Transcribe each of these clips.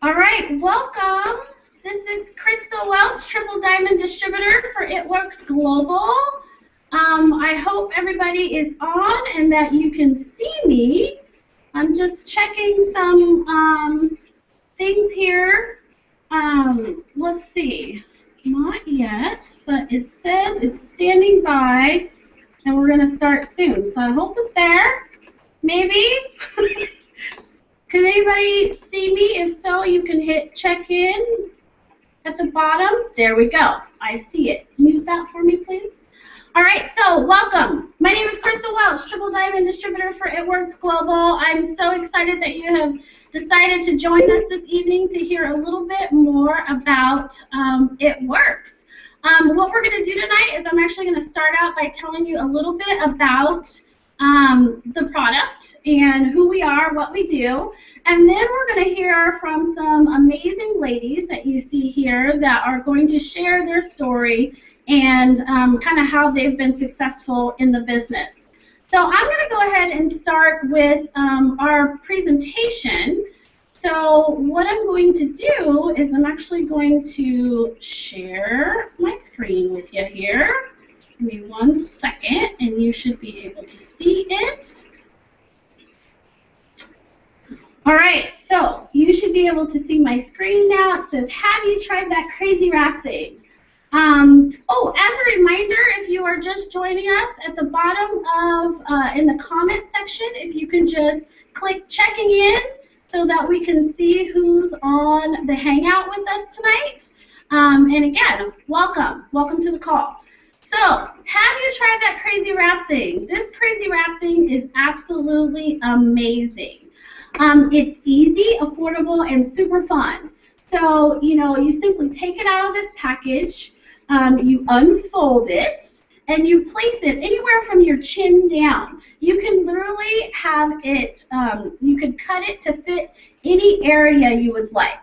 All right, welcome. This is Krystal Welch, Triple Diamond Distributor for It Works Global. I hope everybody is on and that you can see me. I'm just checking some things here. Let's see. Not yet, but it says it's standing by, and we're going to start soon. So I hope it's there. Maybe. Can anybody see me? If so, you can hit check in at the bottom. There we go. I see it. Mute that for me, please. All right, so welcome. My name is Krystal Welch, Triple Diamond Distributor for It Works Global. I'm so excited that you have decided to join us this evening to hear a little bit more about It Works. What we're going to do tonight is I'm actually going to start out by telling you a little bit about the product and who we are, what we do, and then we're going to hear from some amazing ladies that you see here that are going to share their story and kind of how they've been successful in the business. So I'm going to go ahead and start with our presentation. So what I'm going to do is I'm actually going to share my screen with you here. Give me 1 second, and you should be able to see it. All right, so you should be able to see my screen now. It says, have you tried that crazy wrap thing? Oh, as a reminder, if you are just joining us, at the bottom of, in the comment section, if you can just click checking in so that we can see who's on the hangout with us tonight. And again, welcome to the call. So, have you tried that crazy wrap thing? This crazy wrap thing is absolutely amazing. It's easy, affordable, and super fun. So, you simply take it out of its package, you unfold it, and you place it anywhere from your chin down. You can literally have it, you could cut it to fit any area you would like.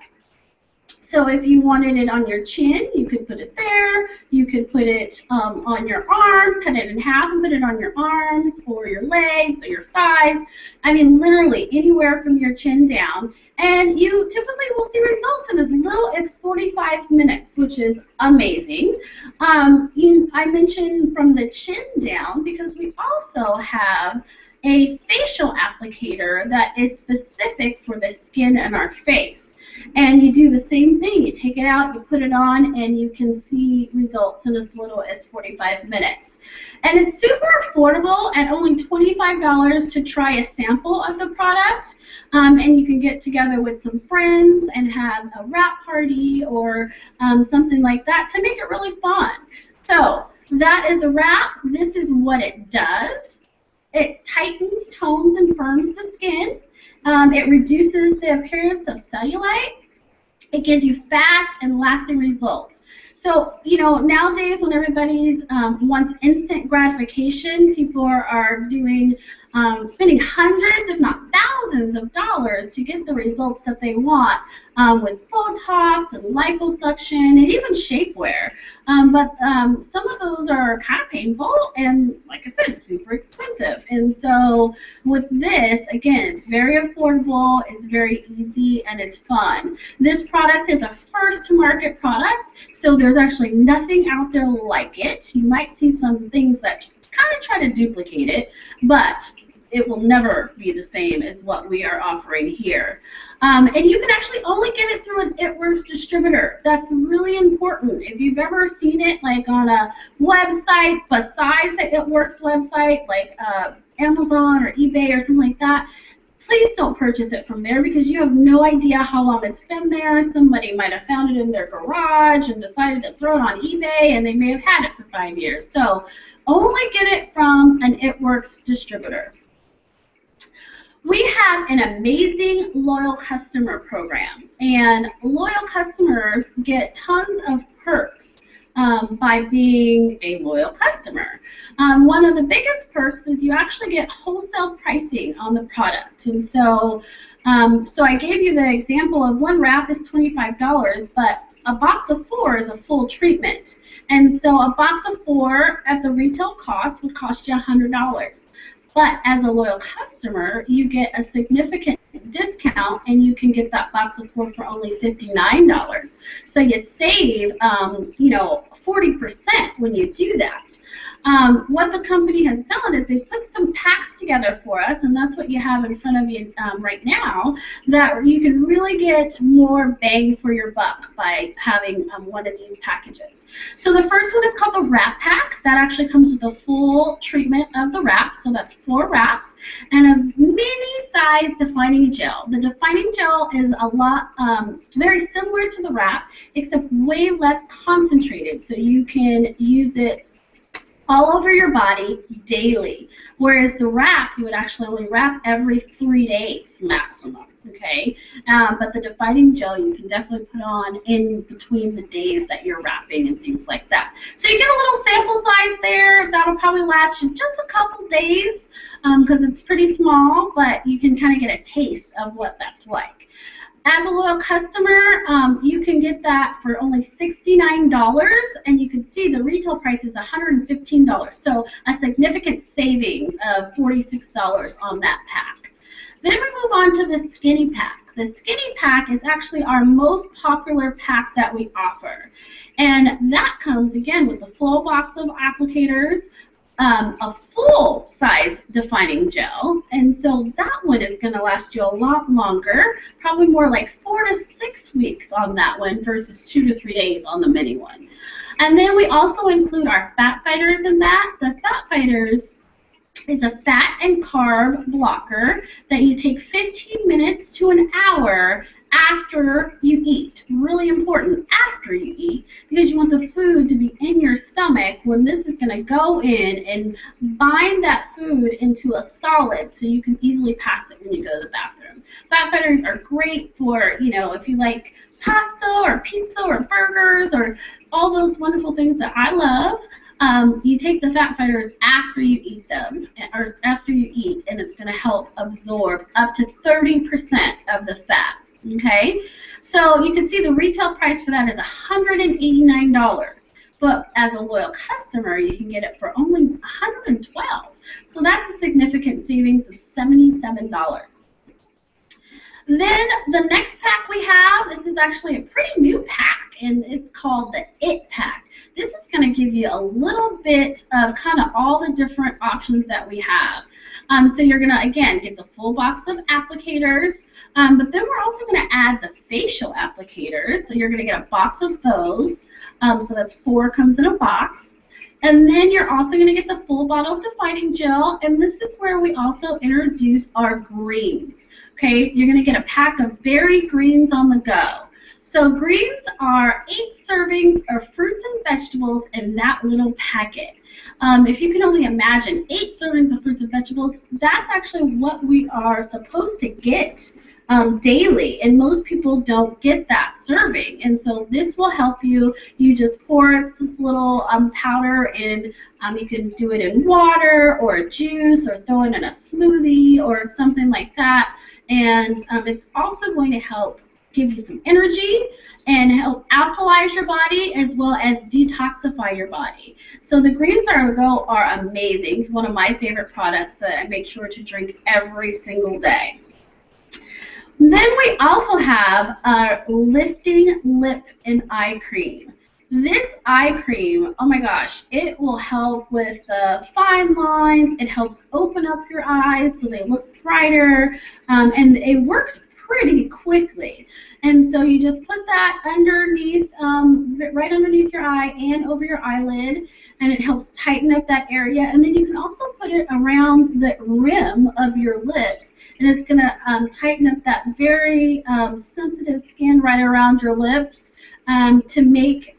So if you wanted it on your chin, you could put it there. You could put it on your arms, cut it in half and put it on your arms or your legs or your thighs. I mean, literally anywhere from your chin down. And you typically will see results in as little as 45 minutes, which is amazing. I mentioned from the chin down because we also have a facial applicator that is specific for the skin and our face. And you do the same thing. You take it out, you put it on, and you can see results in as little as 45 minutes. And it's super affordable at only $25 to try a sample of the product. And you can get together with some friends and have a wrap party or something like that to make it really fun. So that is a wrap. This is what it does. It tightens, tones, and firms the skin. It reduces the appearance of cellulite. It gives you fast and lasting results. So, nowadays when everybody wants instant gratification, people are doing, spending hundreds, if not thousands of dollars to get the results that they want with Botox and liposuction and even shapewear. But some of those are kind of painful and, like I said, super expensive. And so with this, again, it's very affordable, it's very easy, and it's fun. This product is a first-to-market product, so there's actually nothing out there like it. You might see some things that kind of try to duplicate it, but it will never be the same as what we are offering here. And you can actually only get it through an It Works distributor. That's really important. If you've ever seen it like on a website besides the It Works website, like Amazon or eBay or something like that, please don't purchase it from there because you have no idea how long it's been there. Somebody might have found it in their garage and decided to throw it on eBay, and they may have had it for 5 years. So only get it from an It Works distributor. We have an amazing loyal customer program, and loyal customers get tons of perks by being a loyal customer. One of the biggest perks is you actually get wholesale pricing on the product, and so I gave you the example of one wrap is $25, but a box of 4 is a full treatment, and so a box of 4 at the retail cost would cost you $100. But as a loyal customer, you get a significant discount, and you can get that box of 4 for only $59. So you save, you know, 40% when you do that. What the company has done is they put some packs together for us, and that's what you have in front of you right now, that you can really get more bang for your buck by having one of these packages. So the first one is called the wrap pack. That actually comes with a full treatment of the wrap, so that's 4 wraps, and a mini-size defining gel. The defining gel is a lot, very similar to the wrap, except way less concentrated, so you can use it all over your body daily, whereas the wrap, you would actually only wrap every 3 days maximum, okay? But the defining gel, you can definitely put on in between the days that you're wrapping and things like that. So you get a little sample size there. That'll probably last you just a couple days because it's pretty small, but you can kind of get a taste of what that's like. As a loyal customer, you can get that for only $69, and you can see the retail price is $115, so a significant savings of $46 on that pack. Then we move on to the skinny pack. The skinny pack is actually our most popular pack that we offer, and that comes, again, with a full box of applicators, a full-size defining gel, and so that one is going to last you a lot longer, probably more like 4 to 6 weeks on that one versus 2 to 3 days on the mini one. And then we also include our fat fighters in that. The fat fighters is a fat and carb blocker that you take 15 minutes to an hour after you eat. Really important, after you eat, because you want the food to be in your stomach when this is going to go in and bind that food into a solid so you can easily pass it when you go to the bathroom. Fat fighters are great for, you know, if you like pasta or pizza or burgers or all those wonderful things that I love. You take the fat fighters after you eat them, or after you eat, and it's going to help absorb up to 30% of the fat. Okay, so you can see the retail price for that is $189, but as a loyal customer, you can get it for only $112. So that's a significant savings of $77. Then the next pack we have, this is actually a pretty new pack, and it's called the It Pack. This is going to give you a little bit of kind of all the different options that we have. So you're going to, again, get the full box of applicators, but then we're also going to add the facial applicators. So you're going to get a box of those. So that's 4 comes in a box. And then you're also going to get the full bottle of defining gel, and this is where we also introduce our greens. Okay, you're going to get a pack of berry greens on the go. So greens are 8 servings of fruits and vegetables in that little packet. If you can only imagine 8 servings of fruits and vegetables, that's actually what we are supposed to get daily, and most people don't get that serving. And so this will help you. You just pour this little powder in. You can do it in water or a juice, or throw it in a smoothie or something like that. And it's also going to help give you some energy and help alkalize your body as well as detoxify your body. So the greens on the go are amazing. It's one of my favorite products that I make sure to drink every single day. Then we also have our lifting lip and eye cream. This eye cream, oh my gosh, it will help with the fine lines. It helps open up your eyes so they look brighter, and it works pretty quickly. And so you just put that underneath, right underneath your eye and over your eyelid, and it helps tighten up that area. And then you can also put it around the rim of your lips, and it's going to tighten up that very sensitive skin right around your lips to make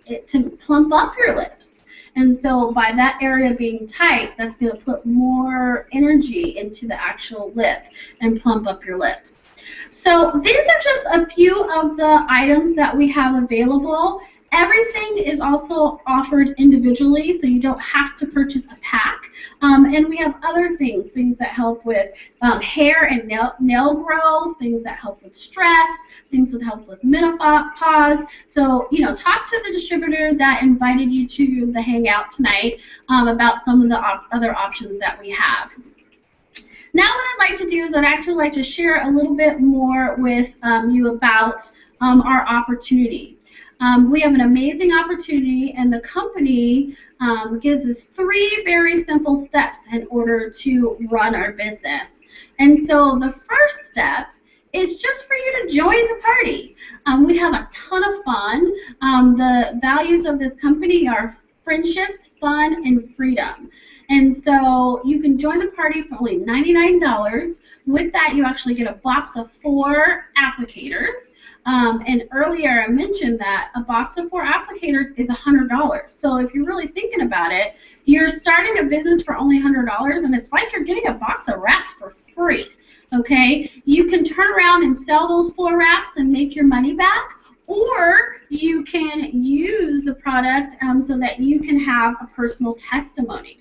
it to plump up your lips. And so by that area being tight, that's going to put more energy into the actual lip and plump up your lips. So these are just a few of the items that we have available. Everything is also offered individually, so you don't have to purchase a pack. And we have other things that help with hair and nail growth, things that help with stress, things that help with menopause. So, you know, talk to the distributor that invited you to the hangout tonight about some of the other options that we have. Now what I'd like to do is I'd actually like to share a little bit more with you about our opportunity. We have an amazing opportunity, and the company gives us 3 very simple steps in order to run our business. And so the first step is just for you to join the party. We have a ton of fun. The values of this company are friendships, fun, and freedom. And so you can join the party for only $99. With that, you actually get a box of 4 applicators. And earlier I mentioned that a box of 4 applicators is $100. So if you're really thinking about it, you're starting a business for only $100, and it's like you're getting a box of wraps for free. Okay? You can turn around and sell those 4 wraps and make your money back, or you can use the product so that you can have a personal testimony.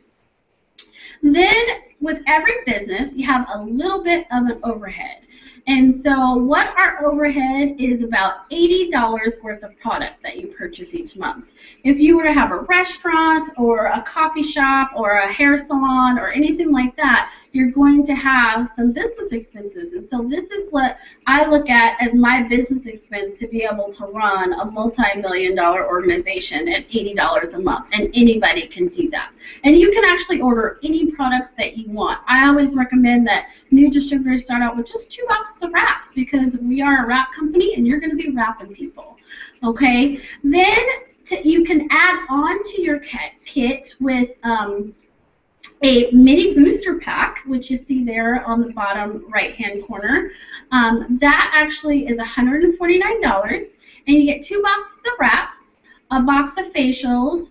Then, with every business, you have a little bit of an overhead. And so what our overhead is about $80 worth of product that you purchase each month. If you were to have a restaurant or a coffee shop or a hair salon or anything like that, you're going to have some business expenses. And so this is what I look at as my business expense to be able to run a multi-million-dollar organization at $80 a month. And anybody can do that. And you can actually order any products that you want. I always recommend that new distributors start out with just 2 boxes of wraps, because we are a wrap company and you're going to be wrapping people. Okay? Then you can add on to your kit with a mini booster pack, which you see there on the bottom right-hand corner. That actually is $149, and you get 2 boxes of wraps, a box of facials,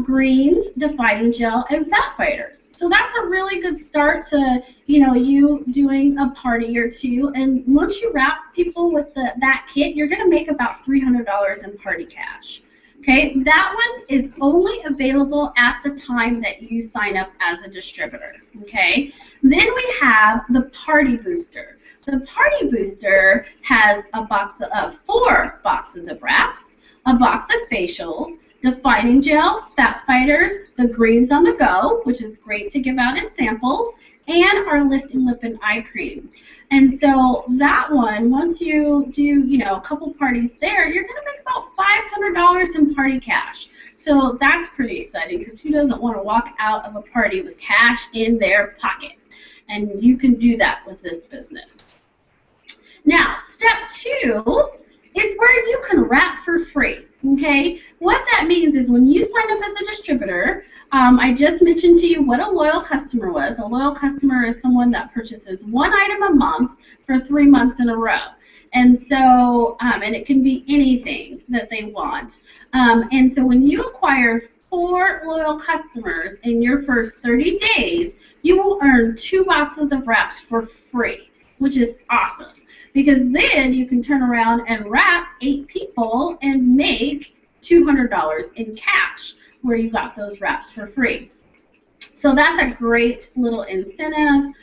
greens, defining gel, and fat fighters. So that's a really good start to, you doing a party or 2. And once you wrap people with that kit, you're going to make about $300 in party cash. Okay, that one is only available at the time that you sign up as a distributor. Okay, then we have the Party Booster. The Party Booster has a box of 4 boxes of wraps, a box of facials, defining gel, fat fighters, the greens on the go, which is great to give out as samples, and our lifting lip and eye cream. And so that one, once you do, a couple parties there, you're going to make about $500 in party cash. So that's pretty exciting, because who doesn't want to walk out of a party with cash in their pocket? And you can do that with this business. Now, step 2 is where you can wrap for free. Okay, what that means is when you sign up as a distributor, I just mentioned to you what a loyal customer was. A loyal customer is someone that purchases 1 item a month for 3 months in a row. And so, and it can be anything that they want. And so when you acquire 4 loyal customers in your first 30 days, you will earn 2 boxes of wraps for free, which is awesome. Because then you can turn around and wrap 8 people and make $200 in cash, where you got those wraps for free. So that's a great little incentive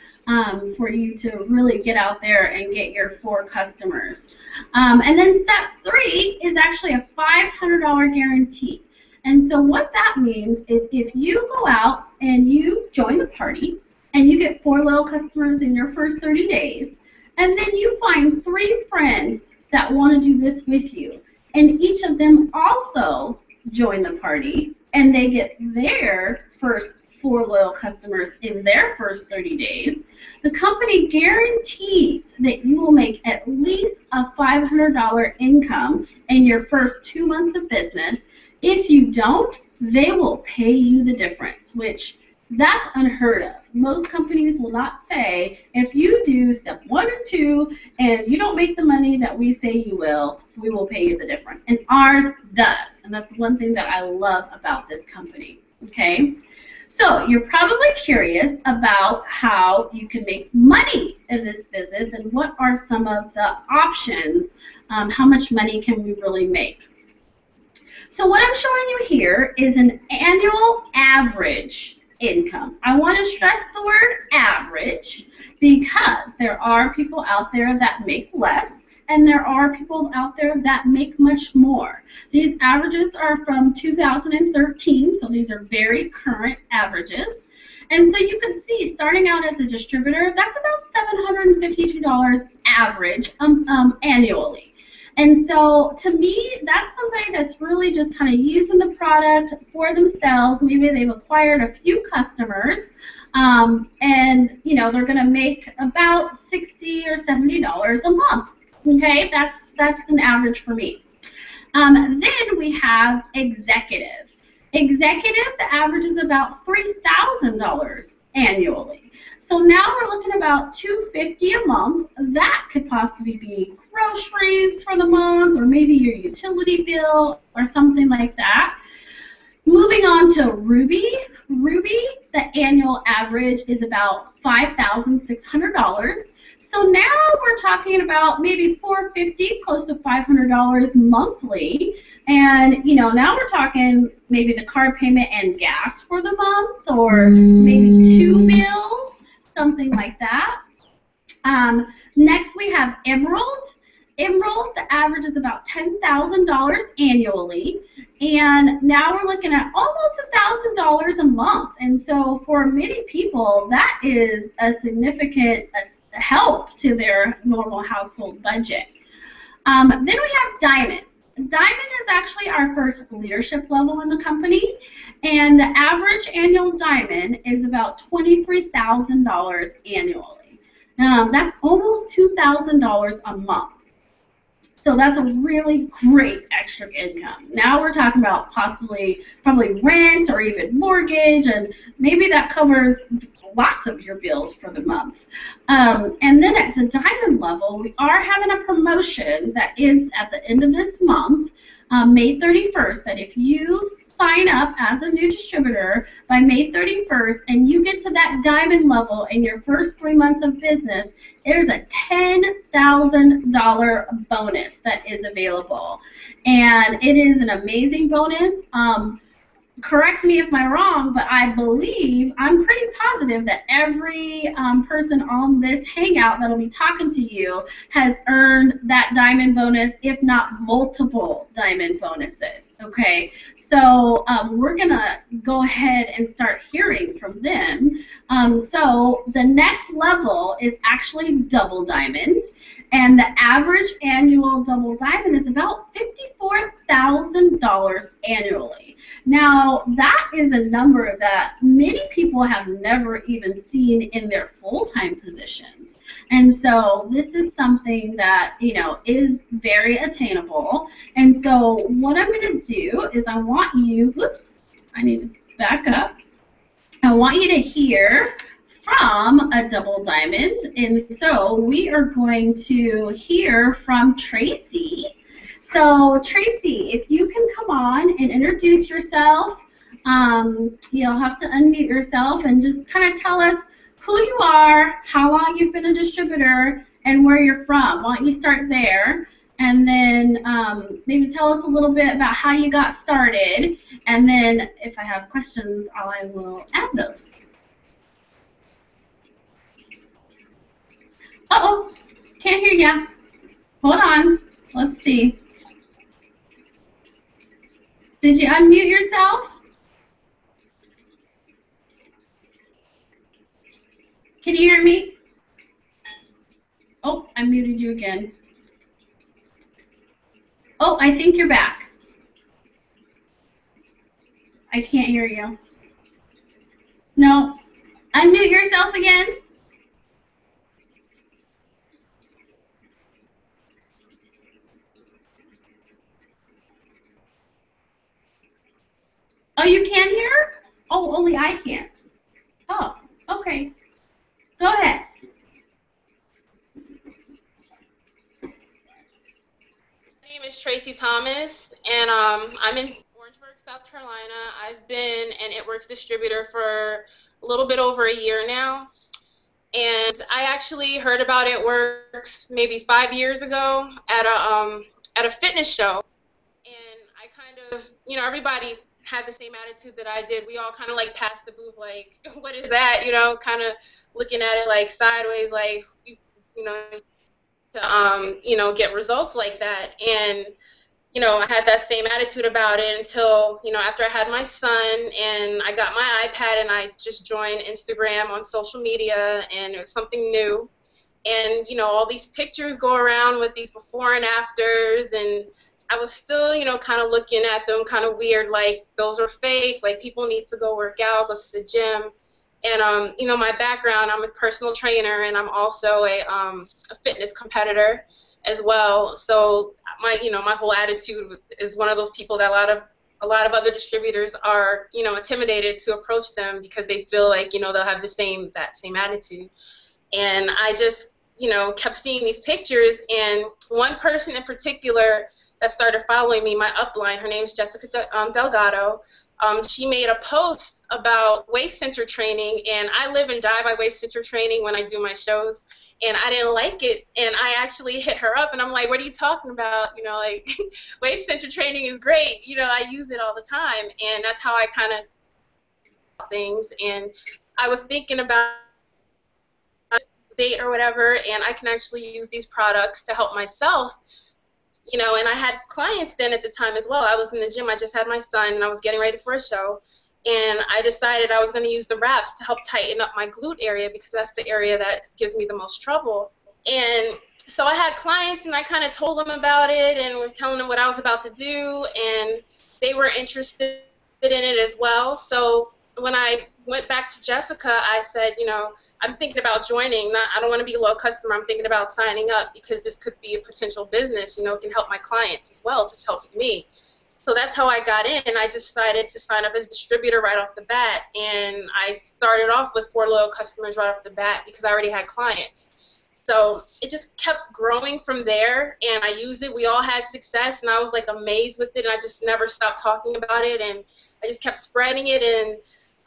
for you to really get out there and get your 4 customers. And then step 3 is actually a $500 guarantee. And so what that means is if you go out and you join the party and you get 4 loyal customers in your first 30 days, and then you find 3 friends that want to do this with you, and each of them also join the party, and they get their first 4 loyal customers in their first 30 days, the company guarantees that you will make at least a $500 income in your first 2 months of business. If you don't, they will pay you the difference, which that's unheard of. Most companies will not say, if you do step 1 or 2 and you don't make the money that we say you will, we will pay you the difference. And ours does. And that's one thing that I love about this company. Okay? So you're probably curious about how you can make money in this business and what are some of the options. How much money can we really make? So what I'm showing you here is an annual average income. I want to stress the word average, because there are people out there that make less, and there are people out there that make much more. These averages are from 2013, so these are very current averages. And so you can see, starting out as a distributor, that's about $752 average annually. And so to me, that's somebody that's really just kind of using the product for themselves. Maybe they've acquired a few customers, and you know, they're going to make about $60 or $70 a month. Okay, that's an average for me. Then we have executive. Executive, the average is about $3,000 annually. So now we're looking about $250 a month. That could possibly be groceries for the month, or maybe your utility bill, or something like that. Moving on to Ruby. Ruby, the annual average is about $5,600. So now we're talking about maybe $450, close to $500 monthly. And, you know, now we're talking maybe the car payment and gas for the month, or maybe 2 bills, something like that. Next we have Emerald. Emerald, the average is about $10,000 annually. And now we're looking at almost $1,000 a month. And so for many people, that is a significant help to their normal household budget. Then we have Diamond. Diamond is actually our first leadership level in the company, and the average annual Diamond is about $23,000 annually. That's almost $2,000 a month. So that's a really great extra income. Now we're talking about probably rent or even mortgage, and maybe that covers lots of your bills for the month. And then at the Diamond level, we are having a promotion that ends at the end of this month, May 31st, that if you sign up as a new distributor by May 31st and you get to that Diamond level in your first 3 months of business, there's a $10,000 bonus that is available. And it is an amazing bonus. Correct me if I'm wrong, but I'm pretty positive that every person on this hangout that'll be talking to you has earned that Diamond bonus, if not multiple Diamond bonuses, okay? So we're going to go ahead and start hearing from them. So the next level is actually Double Diamond, and the average annual Double Diamond is about $54,000 annually. Now, that is a number that many people have never even seen in their full-time positions. And so this is something that, you know, is very attainable. And so what I'm going to do is I want you, whoops, I need to back up. I want you to hear from a Double Diamond. And so we are going to hear from Tracy. So, Tracy, if you can come on and introduce yourself, you'll have to unmute yourself and just kind of tell us who you are, how long you've been a distributor, and where you're from. Why don't you start there, and then maybe tell us a little bit about how you got started, and then if I have questions, I will add those. Uh-oh, can't hear ya. Hold on, let's see. Did you unmute yourself? Can you hear me? Oh, I muted you again. Oh, I think you're back. I can't hear you. No. Unmute yourself again. Oh, you can hear? Oh, only I can't. Oh, okay. Go ahead. My name is Tracy Thomas, and I'm in Orangeburg, South Carolina. I've been an It Works distributor for a little bit over a year now. And I actually heard about It Works maybe 5 years ago at a fitness show. And I kind of, you know, everybody had the same attitude that I did. We all kind of like passed the booth like, what is that? You know, kind of looking at it like sideways, like, you know, to, you know, get results like that. And, I had that same attitude about it until, after I had my son and I got my iPad and I just joined Instagram on social media, and it was something new. And, all these pictures go around with these before and afters, and I was still, kind of looking at them kind of weird, like those are fake, like people need to go work out, go to the gym. And, my background, I'm a personal trainer, and I'm also a fitness competitor as well. So my whole attitude is one of those people that a lot of other distributors are, intimidated to approach them because they feel like, they'll have that same attitude. And I just, kept seeing these pictures, and one person in particular that started following me, my upline, her name's Jessica Delgado. She made a post about waist center training, and I live and die by waist center training when I do my shows, and I didn't like it, and I actually hit her up, and I'm like, what are you talking about? Like, waist center training is great. I use it all the time, and that's how I kind of things. And I was thinking about date or whatever, and I can actually use these products to help myself. And I had clients then at the time as well. I was in the gym. I just had my son, and I was getting ready for a show. And I decided I was going to use the wraps to help tighten up my glute area because that's the area that gives me the most trouble. And so I had clients, and I kind of told them about it and was telling them what I was about to do, and they were interested in it as well. So when I went back to Jessica, I said, I'm thinking about joining. I don't want to be a loyal customer. I'm thinking about signing up because this could be a potential business. It can help my clients as well if it's helping me. So that's how I got in. I decided to sign up as a distributor right off the bat, and I started off with 4 loyal customers right off the bat because I already had clients. So it just kept growing from there, and I used it. We all had success, and I was like amazed with it, and I just never stopped talking about it, and I just kept spreading it. And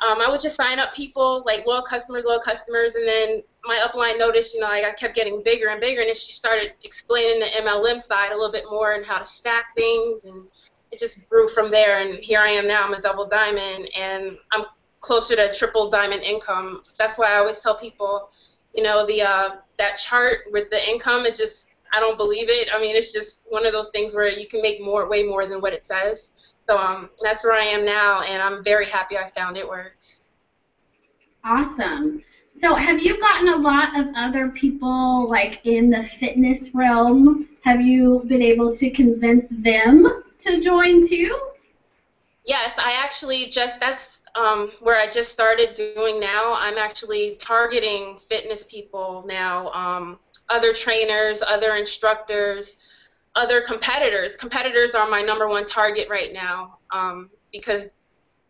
I would just sign up people, like loyal customers, and then my upline noticed, like I kept getting bigger and bigger, and then she started explaining the MLM side a little bit more and how to stack things, and it just grew from there. And here I am now. I'm a double diamond, and I'm closer to triple diamond income. That's why I always tell people, that chart with the income, I don't believe it. I mean, it's just one of those things where you can make way more than what it says. So that's where I am now, and I'm very happy I found it works. Awesome. So have you gotten a lot of other people, like, in the fitness realm? Have you been able to convince them to join too? Yes, I actually that's where I just started doing now. I'm actually targeting fitness people now, other trainers, other instructors, other competitors. Competitors are my #1 target right now because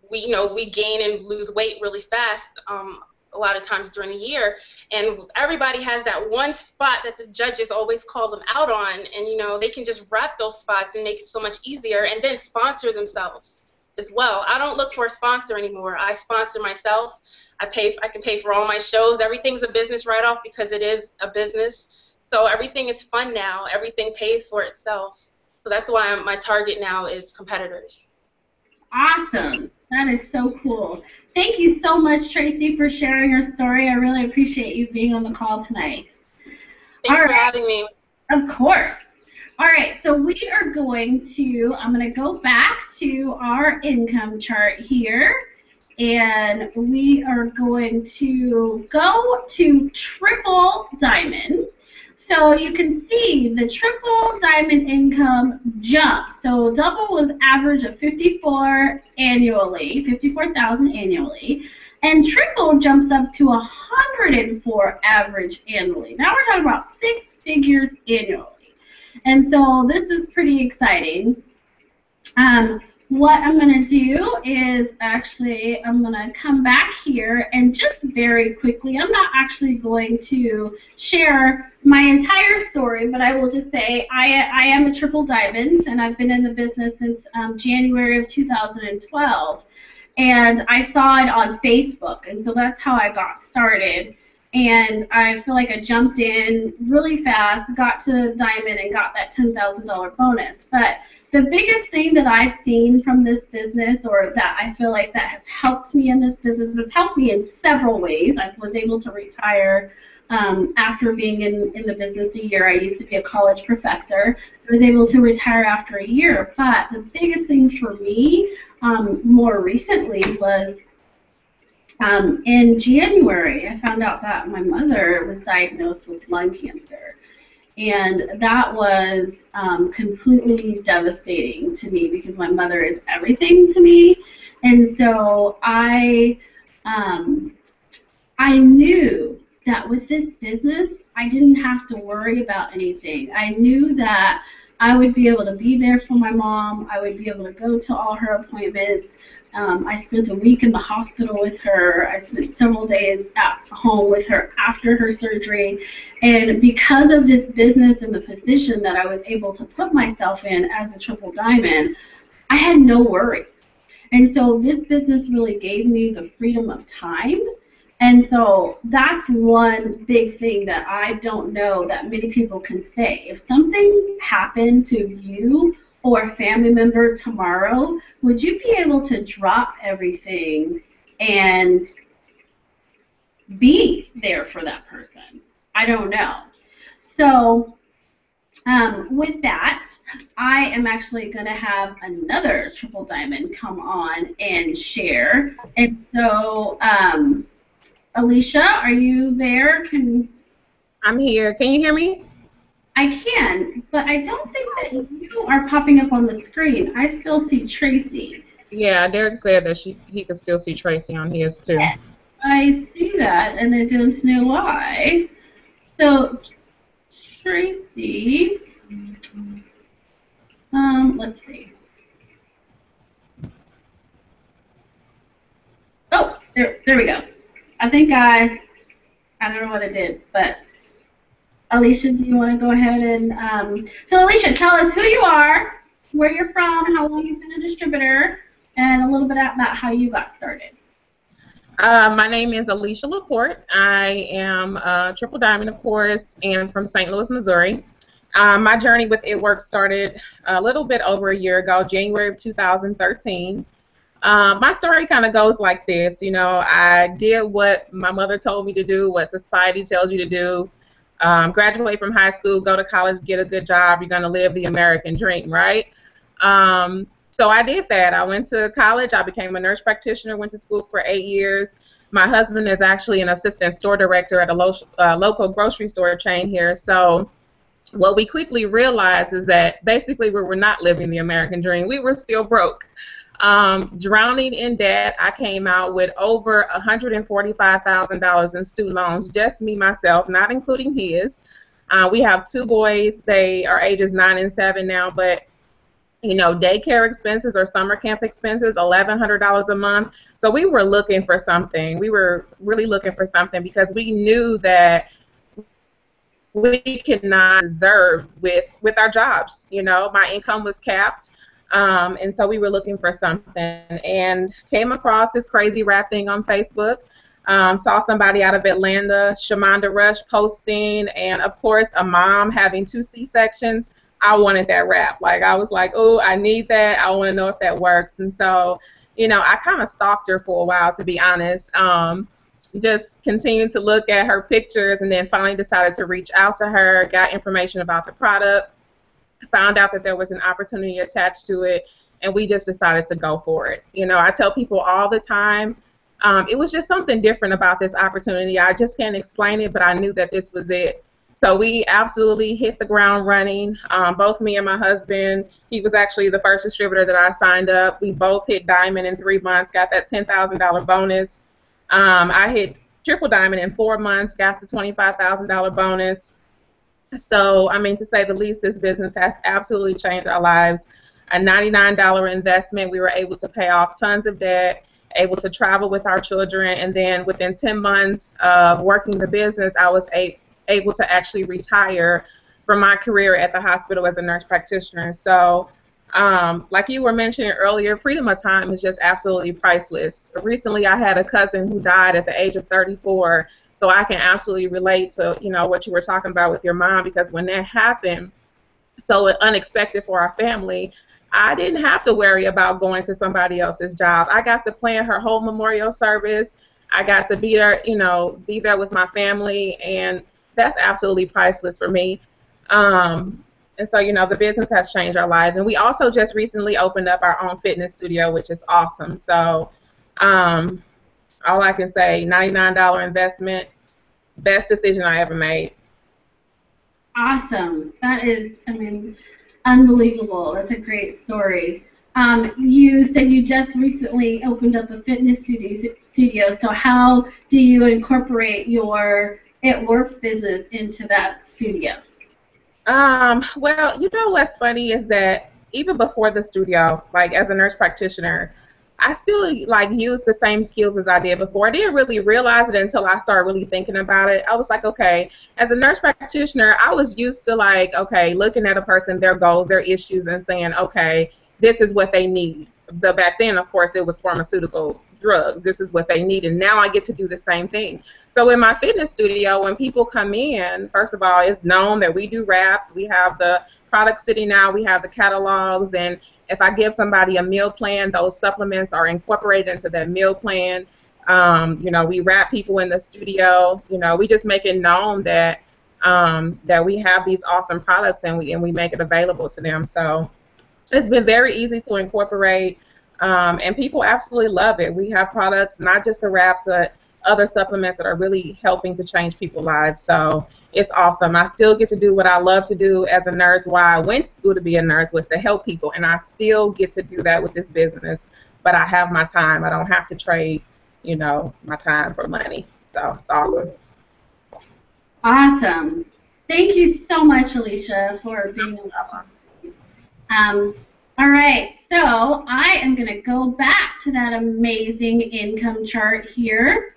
we gain and lose weight really fast a lot of times during the year, and everybody has that one spot that the judges always call them out on, and they can just wrap those spots and make it so much easier, and then sponsor themselves as well. I don't look for a sponsor anymore. I sponsor myself. I can pay for all my shows. Everything's a business write-off because it is a business. So everything is fun now. Everything pays for itself. So that's why my target now is competitors. Awesome. That is so cool. Thank you so much, Tracy, for sharing your story. I really appreciate you being on the call tonight. Thanks for having me. Of course. All right, so we are going to, I'm going to go back to our income chart here, and we are going to go to triple diamond. So you can see the triple diamond income jump. So double was average of 54 annually, 54,000 annually, and triple jumps up to 104 average annually. Now we're talking about 6 figures annually. And so this is pretty exciting. What I'm going to do is actually I'm going to come back here and just very quickly, I'm not actually going to share my entire story, but I will just say I am a triple diamond, and I've been in the business since January of 2012. And I saw it on Facebook, and so that's how I got started. And I feel like I jumped in really fast, got to diamond, and got that $10,000 bonus. But the biggest thing that I've seen from this business, or that I feel like that has helped me in this business, it's helped me in several ways. I was able to retire after being in the business a year. I used to be a college professor. I was able to retire after a year. But the biggest thing for me more recently was in January, I found out that my mother was diagnosed with lung cancer. And that was completely devastating to me because my mother is everything to me. And so I knew that with this business, I didn't have to worry about anything. I knew that I would be able to be there for my mom. I would be able to go to all her appointments. I spent a week in the hospital with her. I spent several days at home with her after her surgery. And because of this business and the position that I was able to put myself in as a triple diamond, I had no worries. And so this business really gave me the freedom of time. And so that's one big thing that I don't know that many people can say. If something happened to you or a family member tomorrow, would you be able to drop everything and be there for that person? I don't know. So with that, I am actually going to have another triple diamond come on and share. And so, Alicia, are you there? I'm here. Can you hear me? I can, but I don't think that you are popping up on the screen. I still see Tracy. Yeah, Derek said that he could still see Tracy on his too. Yes, I see that, and I don't know why. So, Tracy, let's see. Oh, there we go. I think I don't know what I did, but Alicia, do you want to go ahead and, so Alicia, tell us who you are, where you're from, how long you've been a distributor, and a little bit about how you got started. My name is Alicia Leaport. I am a triple diamond, of course, and from St. Louis, Missouri. My journey with It Works started a little bit over a year ago, January of 2013. My story kind of goes like this. You know, I did what my mother told me to do, what society tells you to do. Graduate from high school, go to college, get a good job. You're going to live the American dream, right? So I did that. I went to college. I became a nurse practitioner, went to school for 8 years. My husband is actually an assistant store director at a local grocery store chain here. So what we quickly realized is that basically we were not living the American dream. We were still broke. Drowning in debt. I came out with over $145,000 in student loans, just me, myself, not including his. We have 2 boys. They are ages 9 and 7 now, but you know, daycare expenses or summer camp expenses, $1,100 a month. So we were looking for something. We were really looking for something because we knew that we could not deserve with our jobs. You know, my income was capped. And so we were looking for something and came across this crazy rap thing on Facebook. Saw somebody out of Atlanta, Shamanda Rush, posting, and of course a mom having 2 C-sections. I wanted that rap. Like, I was like, oh, I need that. I want to know if that works. And so, you know, I kind of stalked her for a while, to be honest. Just continued to look at her pictures and then finally decided to reach out to her, got information about the product, found out that there was an opportunity attached to it, and we just decided to go for it. You know, I tell people all the time, it was just something different about this opportunity. I just can't explain it, but I knew that this was it. So we absolutely hit the ground running. Both me and my husband, he was actually the first distributor that I signed up. We both hit diamond in 3 months, got that $10,000 bonus. I hit triple diamond in 4 months, got the $25,000 bonus. So, I mean, to say the least, this business has absolutely changed our lives. A $99 investment, we were able to pay off tons of debt, able to travel with our children, and then within 10 months of working the business, I was able to actually retire from my career at the hospital as a nurse practitioner. So, like you were mentioning earlier, freedom of time is just absolutely priceless. Recently, I had a cousin who died at the age of 34, so I can absolutely relate to, you know, what you were talking about with your mom, because when that happened, so unexpected for our family, I didn't have to worry about going to somebody else's job. I got to plan her whole memorial service. I got to be there, be there with my family, and that's absolutely priceless for me. And so, the business has changed our lives. And we also just recently opened up our own fitness studio, which is awesome. So all I can say, $99 investment, best decision I ever made. Awesome. That is, unbelievable. That's a great story. You said you just recently opened up a fitness studio. So how do you incorporate your It Works business into that studio? Well, what's funny is that even before the studio, like as a nurse practitioner, I still use the same skills as I did before. I didn't really realize it until I started really thinking about it. I was like, okay, as a nurse practitioner, I was used to looking at a person, their goals, their issues, and saying, okay, this is what they need. But back then, of course, it was pharmaceutical drugs. This is what they need, and now I get to do the same thing. So in my fitness studio, when people come in, first of all, it's known that we do wraps. We have the products sitting out. We have the catalogs, and if I give somebody a meal plan, those supplements are incorporated into that meal plan. We wrap people in the studio. We just make it known that that we have these awesome products, and we make it available to them. So it's been very easy to incorporate, and people absolutely love it. We have products, not just the wraps, but other supplements that are really helping to change people's lives. So it's awesome. I still get to do what I love to do as a nurse. Why I went to school to be a nurse was to help people, and I still get to do that with this business. But I have my time. I don't have to trade, my time for money. So it's awesome. Awesome. Thank you so much, Alicia, for being on. All right, so I am going to go back to that amazing income chart here.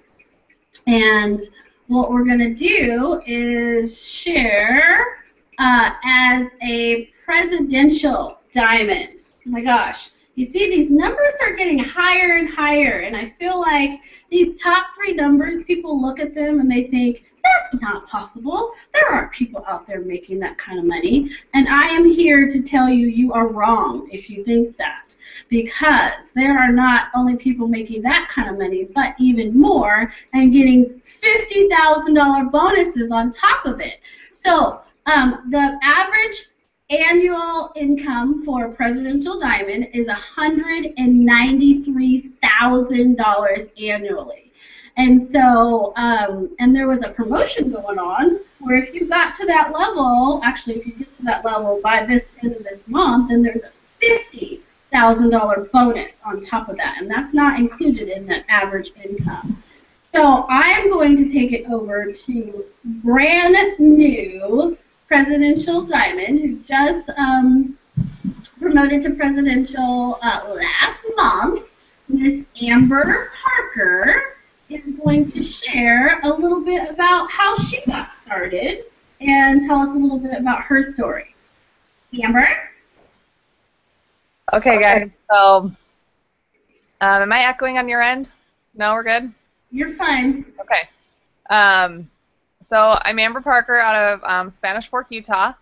And what we're going to do is share as a presidential diamond. Oh my gosh. You see, these numbers start getting higher and higher, and I feel like these top 3 numbers, people look at them and they think, that's not possible. There aren't people out there making that kind of money. And I am here to tell you, you are wrong if you think that, because there are not only people making that kind of money, but even more, and getting $50,000 bonuses on top of it. So the average annual income for a presidential diamond is $193,000 annually. And so, and there was a promotion going on where if you got to that level, actually if you get to that level by this end of this month, then there's a $50,000 bonus on top of that, and that's not included in that average income. So I'm going to take it over to brand new presidential diamond, who just promoted to presidential last month. Miss Amber Parker is going to share a little bit about how she got started and tell us a little bit about her story. Amber? Okay, guys, so am I echoing on your end? No, we're good? You're fine. Okay. So I'm Amber Parker out of Spanish Fork, Utah,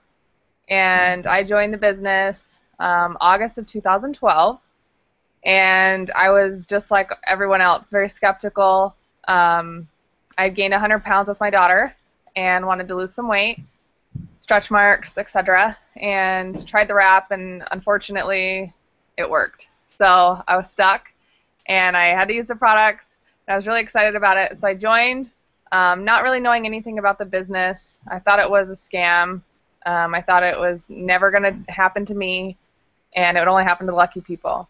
and I joined the business August of 2012, and I was just like everyone else, very skeptical. I gained 100 pounds with my daughter and wanted to lose some weight, stretch marks, etc., and tried the wrap, and unfortunately it worked. So I was stuck, and I had to use the products. I was really excited about it, so I joined. Not really knowing anything about the business. I thought it was a scam. I thought it was never going to happen to me, and it would only happen to lucky people.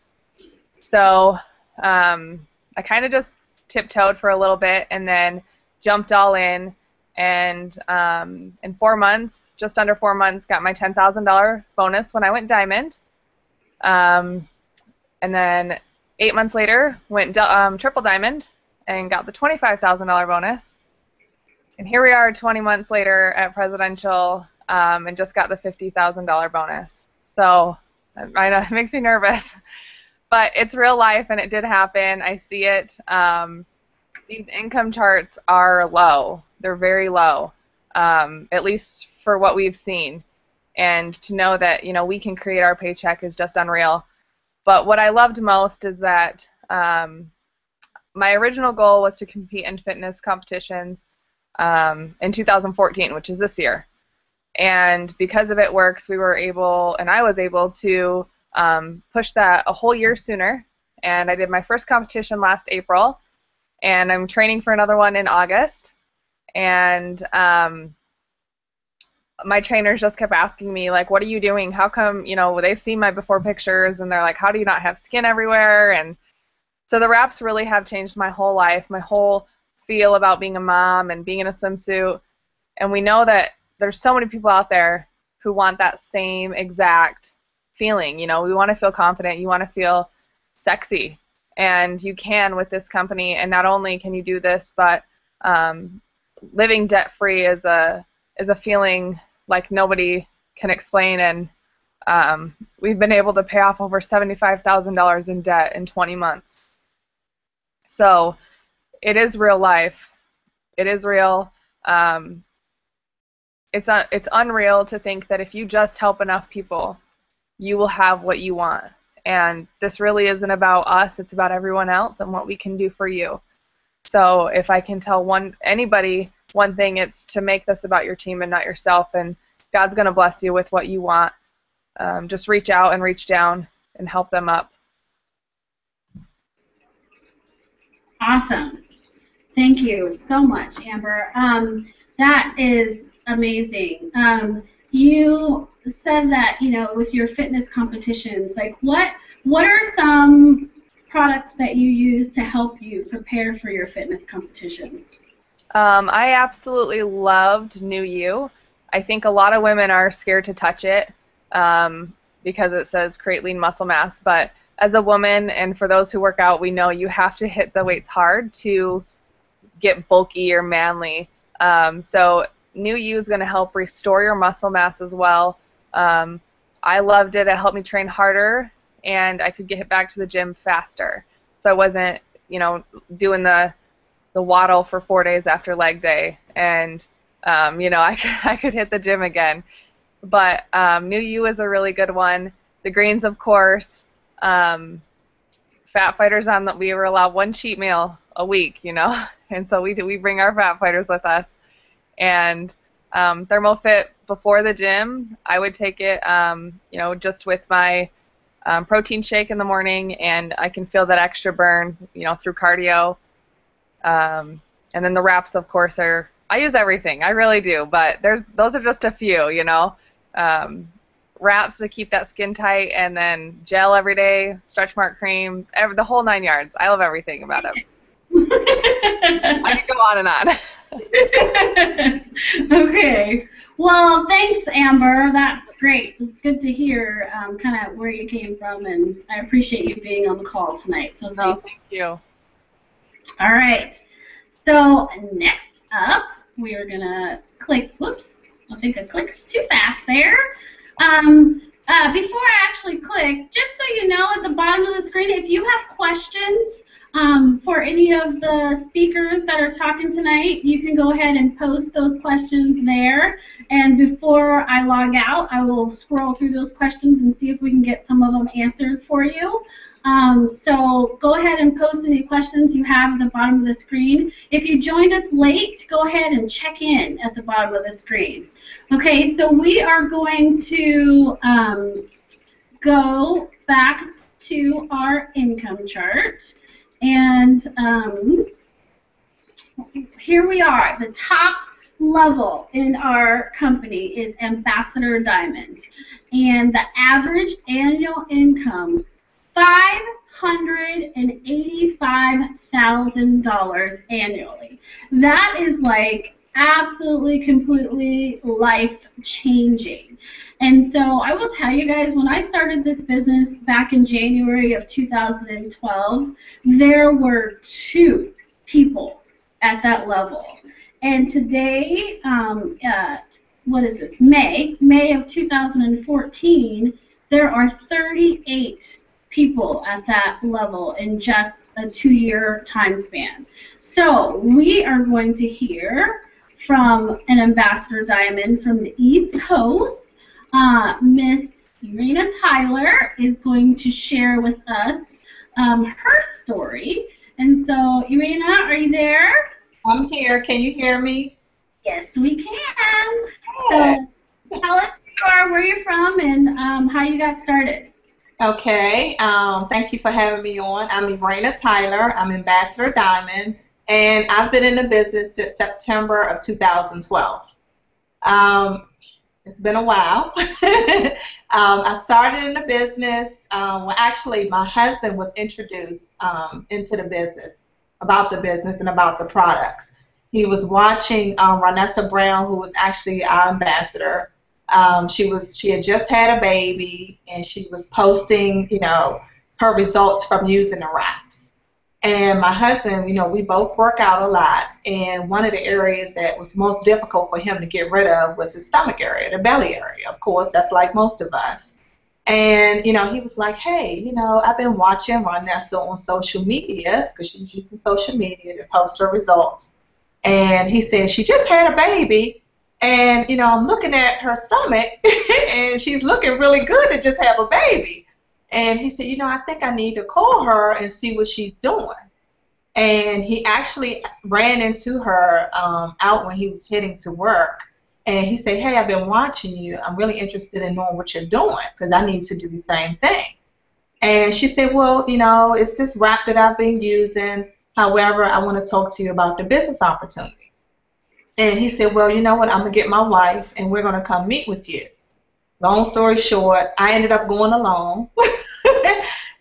So I kind of just tiptoed for a little bit and then jumped all in, and in 4 months, just under 4 months, got my $10,000 bonus when I went diamond. And then 8 months later, went triple diamond and got the $25,000 bonus. And here we are 20 months later at presidential, and just got the $50,000 bonus. So I know it makes me nervous, but it's real life, and it did happen. I see it. These income charts are low. They're very low, at least for what we've seen. And to know that, we can create our paycheck is just unreal. But what I loved most is that my original goal was to compete in fitness competitions in 2014, which is this year. And because of It Works, we were able, and I was able to push that a whole year sooner. And I did my first competition last April, and I'm training for another one in August. And my trainers just kept asking me, like, what are you doing? How come, you know, they've seen my before pictures, and they're like, how do you not have skin everywhere? And so the wraps really have changed my whole life, my whole feel about being a mom and being in a swimsuit. And we know that there's so many people out there who want that same exact feeling. You know, we want to feel confident. You want to feel sexy. And you can with this company. And not only can you do this, but living debt-free is a feeling like nobody can explain. And we've been able to pay off over $75,000 in debt in 20 months. So it is real life. It is real. It's unreal to think that if you just help enough people, you will have what you want. And this really isn't about us. It's about everyone else and what we can do for you. So if I can tell anybody one thing, it's to make this about your team and not yourself. And God's going to bless you with what you want. Just reach out and reach down and help them up. Awesome. Thank you so much, Amber. That is amazing. You said that, you know, with your fitness competitions, like what are some products that you use to help you prepare for your fitness competitions? I absolutely loved New You. I think a lot of women are scared to touch it because it says create lean muscle mass, but as a woman, and for those who work out, we know you have to hit the weights hard to get bulky or manly. So New You is going to help restore your muscle mass as well. I loved it. It helped me train harder, and I could get back to the gym faster. So I wasn't, you know, doing the waddle for 4 days after leg day, and you know, I could hit the gym again. But New You is a really good one. The greens, of course. Fat fighters we were allowed one cheat meal a week, you know, and so we bring our fat fighters with us. And ThermoFit before the gym, I would take it, you know, just with my protein shake in the morning, and I can feel that extra burn, you know, through cardio. And then the wraps, of course, I use everything, I really do, but those are just a few, you know. Wraps to keep that skin tight, and then gel every day, stretch mark cream, the whole 9 yards. I love everything about it. I could go on and on. Okay. Well, thanks, Amber. That's great. It's good to hear kind of where you came from, and I appreciate you being on the call tonight. So thank you. All right. So next up, we are going to click. Whoops. I think I clicked too fast there. Before I actually click, just so you know, at the bottom of the screen, if you have questions for any of the speakers that are talking tonight, you can go ahead and post those questions there. And before I log out, I will scroll through those questions and see if we can get some of them answered for you. So go ahead and post any questions you have at the bottom of the screen. If you joined us late, go ahead and check in at the bottom of the screen. Okay, so we are going to go back to our income chart. And here we are. The top level in our company is Ambassador Diamond. And the average annual income, $585,000 annually. That is like absolutely, completely life-changing. And so I will tell you guys, when I started this business back in January of 2012, there were 2 people at that level. And today, what is this, May of 2014, there are 38 people at that level in just a 2-year time span. So we are going to hear from an Ambassador Diamond from the East Coast. Miss Urana Tyler is going to share with us her story And so, Erana, are you there? I'm here. Can you hear me? Yes, we can. Good. So, tell us who you are, where you're from, and how you got started. Okay. Thank you for having me on. I'm Urana Tyler. I'm Ambassador Diamond, and I've been in the business since September of 2012. It's been a while. I started in the business. Well, actually, my husband was introduced into the business, about the business and about the products. He was watching Ronessa Brown, who was actually our ambassador. She had just had a baby, and she was posting, her results from using the wraps. And my husband, we both work out a lot, and one of the areas that was most difficult for him to get rid of was his stomach area, the belly area. Of course, that's like most of us. And, he was like, hey, I've been watching Ronessa on social media, because she was using social media to post her results. And he said, she just had a baby, and, I'm looking at her stomach, and she's looking really good to just have a baby. And he said, I think I need to call her and see what she's doing. And he actually ran into her out when he was heading to work. And he said, hey, I've been watching you. I'm really interested in knowing what you're doing, because I need to do the same thing. And she said, well, it's this wrap that I've been using. However, I want to talk to you about the business opportunity. And he said, well, you know what? I'm going to get my wife, and we're going to come meet with you. Long story short, I ended up going along.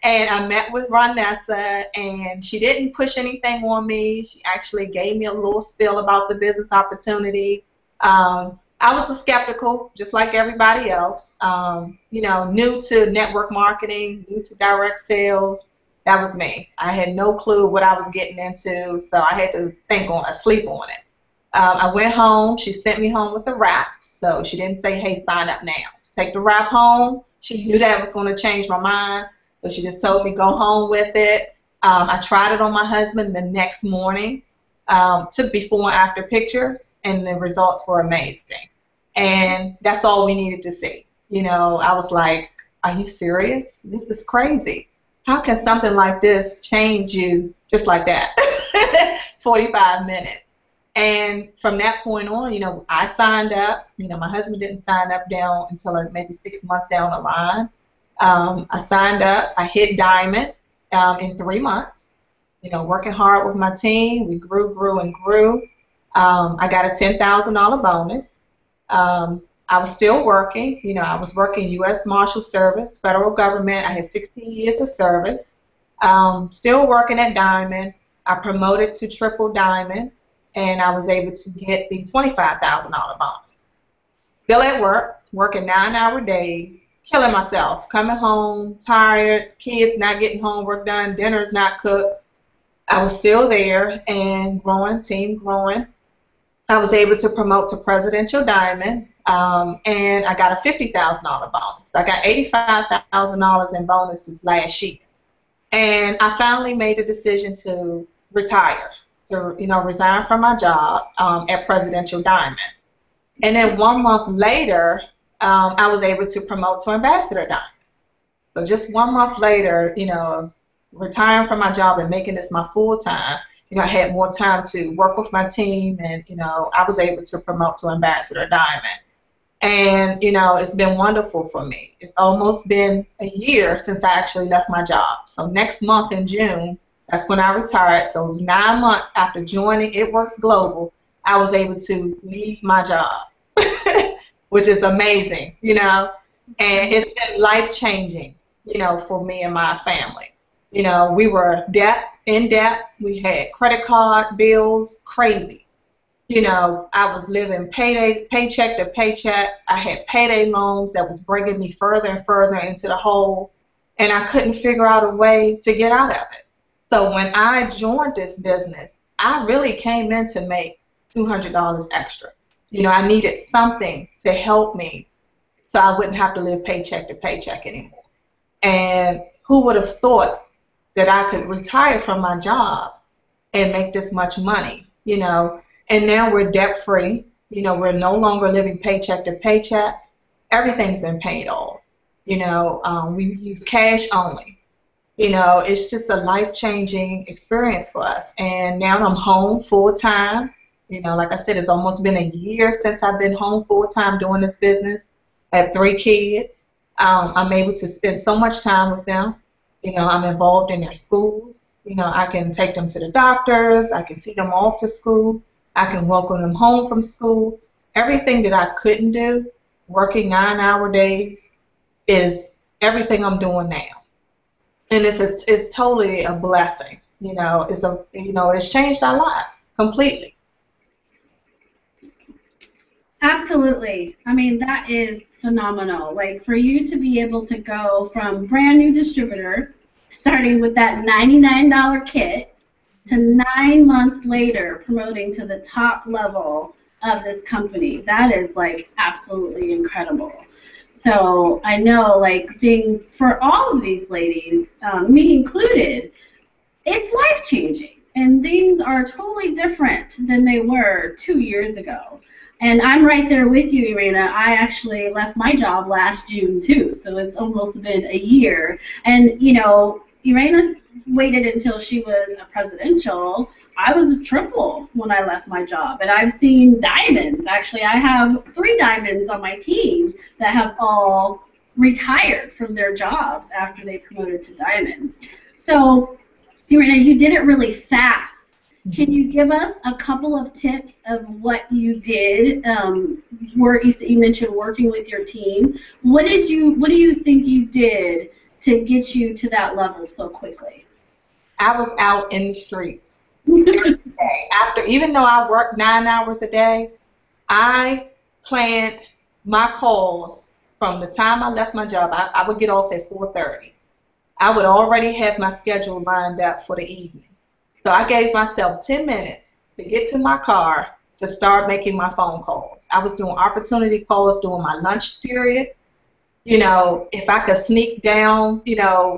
And I met with Ronessa, and she didn't push anything on me. She actually gave me a little spiel about the business opportunity. I was skeptical, just like everybody else. New to network marketing, new to direct sales. That was me. I had no clue what I was getting into, so I had to sleep on it. I went home. She sent me home with the wrap, so she didn't say, hey, sign up now. Take the wrap home. She knew that was going to change my mind, so she just told me go home with it. I tried it on my husband the next morning, took before and after pictures, and the results were amazing. And that's all we needed to see. I was like, are you serious? This is crazy. How can something like this change you just like that? 45 minutes. And from that point on, I signed up. My husband didn't sign up down until maybe 6 months down the line. I signed up. I hit Diamond in 3 months. Working hard with my team. We grew and grew. I got a $10,000 bonus. I was still working. I was working U.S. Marshal Service, federal government. I had 16 years of service. Still working at Diamond. I promoted to Triple Diamond, and I was able to get the $25,000 bonus. Still at work, working 9-hour days, killing myself, coming home tired, kids not getting homework done, dinner's not cooked. I was still there and growing, team growing. I was able to promote to Presidential Diamond, and I got a $50,000 bonus. I got $85,000 in bonuses last year. And I finally made a decision to retire, to resign from my job at Presidential Diamond. And then 1 month later, I was able to promote to Ambassador Diamond. So just 1 month later, retiring from my job and making this my full time, I had more time to work with my team, and I was able to promote to Ambassador Diamond. And it's been wonderful for me. It's almost been a year since I actually left my job. So next month in June, that's when I retired. So it was 9 months after joining It Works Global, I was able to leave my job, which is amazing, And it's been life-changing, for me and my family. We were in debt. We had credit card bills, crazy. I was living paycheck to paycheck. I had payday loans that was bringing me further and further into the hole, and I couldn't figure out a way to get out of it. So when I joined this business, I really came in to make $200 extra. I needed something to help me so I wouldn't have to live paycheck to paycheck anymore. And who would have thought that I could retire from my job and make this much money, And now we're debt-free. We're no longer living paycheck to paycheck. Everything's been paid off. We use cash only. It's just a life-changing experience for us. And now I'm home full-time. Like I said, it's almost been a year since I've been home full-time doing this business. I have 3 kids. I'm able to spend so much time with them. I'm involved in their schools. I can take them to the doctors. I can see them off to school. I can welcome them home from school. Everything that I couldn't do, working 9-hour days, is everything I'm doing now. And it's totally a blessing. It's changed our lives completely. Absolutely. I mean, that is phenomenal. Like, for you to be able to go from brand new distributor, starting with that $99 kit, to 9 months later promoting to the top level of this company, that is, like, absolutely incredible. So I know, like, things for all of these ladies, me included, it's life-changing. And things are totally different than they were 2 years ago. And I'm right there with you, Erana. I actually left my job last June, too, so it's almost been a year. And, Erana waited until she was a presidential. I was a triple when I left my job, and I've seen diamonds. Actually, I have 3 diamonds on my team that have all retired from their jobs after they promoted to diamond. So, Erana, you did it really fast. Can you give us a couple of tips of what you did? You mentioned working with your team. What do you think you did to get you to that level so quickly? I was out in the streets every day. Even though I worked 9 hours a day, I planned my calls from the time I left my job. I would get off at 4:30. I would already have my schedule lined up for the evening. So I gave myself 10 minutes to get to my car to start making my phone calls. I was doing opportunity calls during my lunch period. If I could sneak down,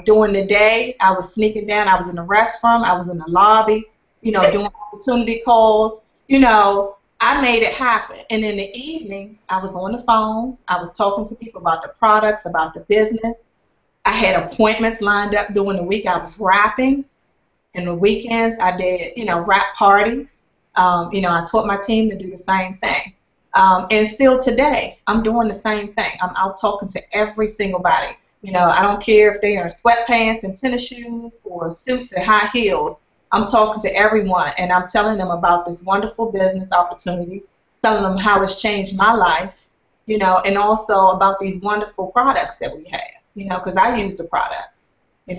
during the day, I was sneaking down. I was in the restroom. I was in the lobby, doing opportunity calls. I made it happen. And in the evening, I was on the phone. I was talking to people about the products, about the business. I had appointments lined up during the week. I was rapping. In the weekends, I did, rap parties. I taught my team to do the same thing. And still today, I'm doing the same thing. I'm out talking to every single body. I don't care if they're in sweatpants and tennis shoes or suits and high heels. I'm talking to everyone, and I'm telling them about this wonderful business opportunity, telling them how it's changed my life, and also about these wonderful products that we have, because I use the products.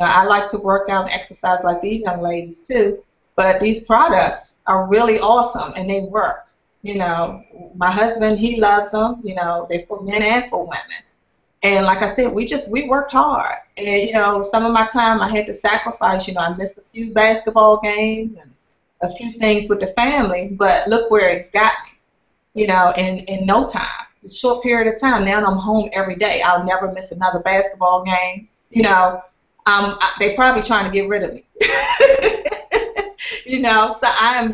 I like to work out and exercise like these young ladies too, but these products are really awesome and they work. My husband, he loves them. They're for men and for women. And like I said, we worked hard. And some of my time I had to sacrifice. I missed a few basketball games and a few things with the family, but look where it's got me. In no time, a short period of time. Now I'm home every day. I'll never miss another basketball game. They probably trying to get rid of me. So I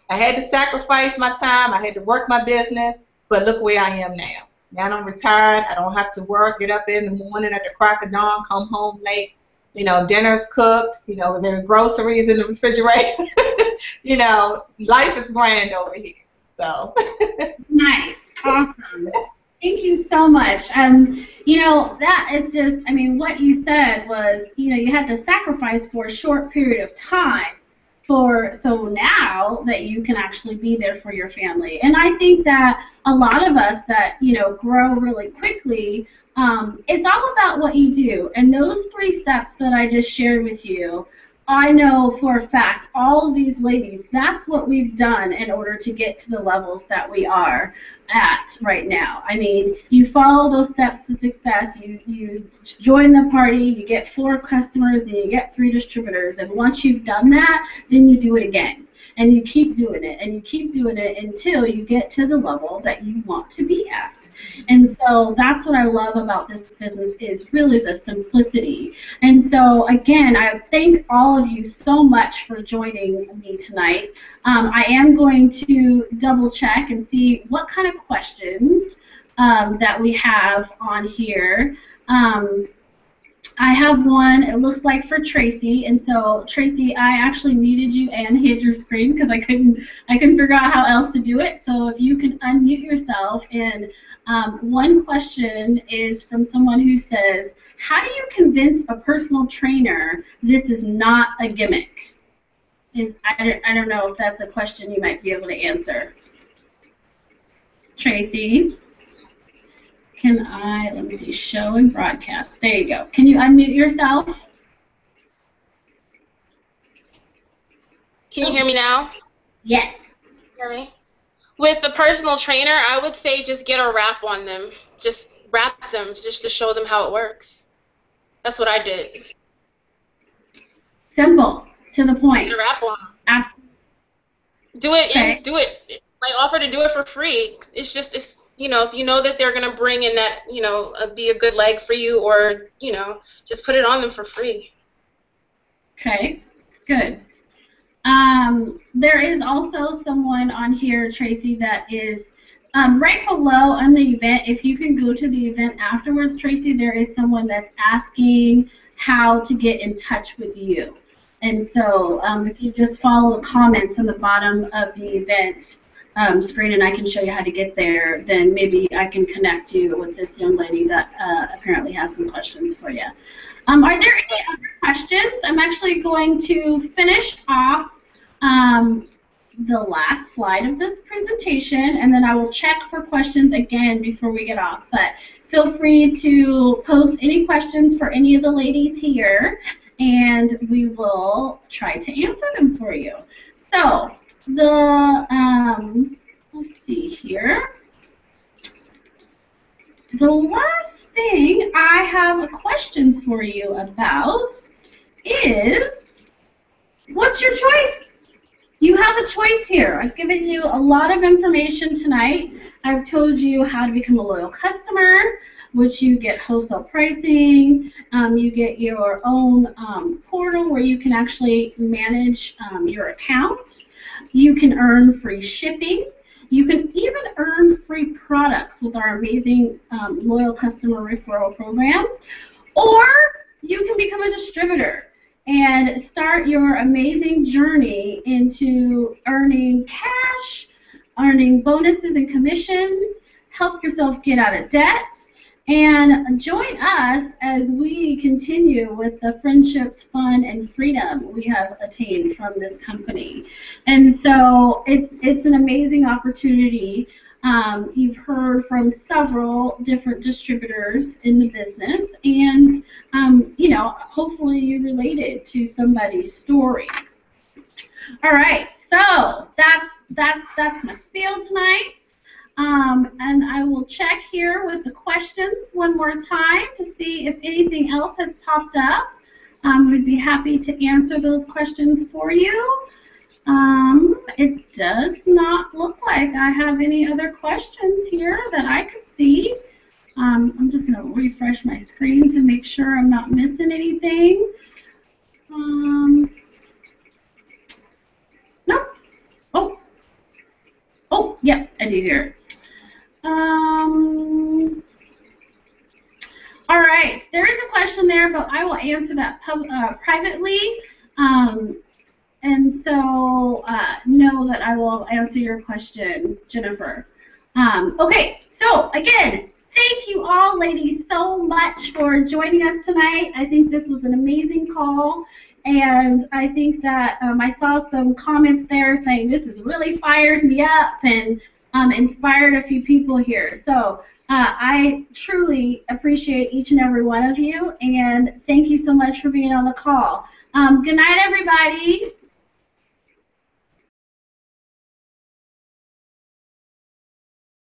had to sacrifice my time. I had to work my business, but look where I am now. Now I'm retired. I don't have to work, get up in the morning at the crack of dawn, come home late. Dinner's cooked. There are groceries in the refrigerator. Life is grand over here. So. Nice. Awesome. Thank you so much. That is just, what you said was, you had to sacrifice for a short period of time so now that you can actually be there for your family. And I think that a lot of us that, grow really quickly, it's all about what you do. And those 3 steps that I just shared with you, I know for a fact, all of these ladies, that's what we've done in order to get to the levels that we are at right now. You follow those steps to success, you join the party, you get 4 customers, and you get 3 distributors, and once you've done that, then you do it again. And you keep doing it, and you keep doing it until you get to the level that you want to be at. And so that's what I love about this business is really the simplicity. And so, again, I thank all of you so much for joining me tonight. I am going to double check and see what kind of questions that we have on here. I have one, it looks like for Tracy, and so Tracy, I actually muted you and hid your screen because I couldn't figure out how else to do it. So if you can unmute yourself, and one question is from someone who says, how do you convince a personal trainer this is not a gimmick? I don't know if that's a question you might be able to answer. Tracy? Let me see, show and broadcast. There you go. Can you unmute yourself? Can you hear me now? Yes. Hear me? With a personal trainer, I would say just get a wrap on them. Just wrap them just to show them how it works. That's what I did. Simple, to the point. Get a wrap on them. Absolutely. Do it, okay. And do it. I offer to do it for free. It's you know, if you know that they're going to bring in that, you know, be a good leg for you, or, you know, just put it on them for free. Okay, good. There is also someone on here, Tracy, that is right below on the event. If you can go to the event afterwards, Tracy, there is someone that's asking how to get in touch with you. And so if you just follow the comments on the bottom of the event screen, and I can show you how to get there, then maybe I can connect you with this young lady that apparently has some questions for you. Are there any other questions? I'm actually going to finish off the last slide of this presentation, and then I will check for questions again before we get off. But feel free to post any questions for any of the ladies here, and we will try to answer them for you. So, let's see here. The last thing I have a question for you about is, what's your choice? You have a choice here. I've given you a lot of information tonight. I've told you how to become a loyal customer, which you get wholesale pricing. You get your own portal where you can actually manage your account. You can earn free shipping. You can even earn free products with our amazing loyal customer referral program. Or you can become a distributor and start your amazing journey into earning cash, earning bonuses and commissions, help yourself get out of debt, and join us as we continue with the friendships, fun, and freedom we have attained from this company. And so it's an amazing opportunity. You've heard from several different distributors in the business, and you know, hopefully you related to somebody's story. All right, so that's my spiel tonight. And I will check here with the questions one more time to see if anything else has popped up. We'd be happy to answer those questions for you. It does not look like I have any other questions here that I could see. I'm just going to refresh my screen to make sure I'm not missing anything. Nope. Oh, yep, I do here. All right, there is a question there, but I will answer that privately. And so know that I will answer your question, Jennifer. Okay, so again, thank you all, ladies, so much for joining us tonight. I think this was an amazing call. And I think that I saw some comments there saying this has really fired me up and inspired a few people here. So I truly appreciate each and every one of you, and thank you so much for being on the call. Good night, everybody.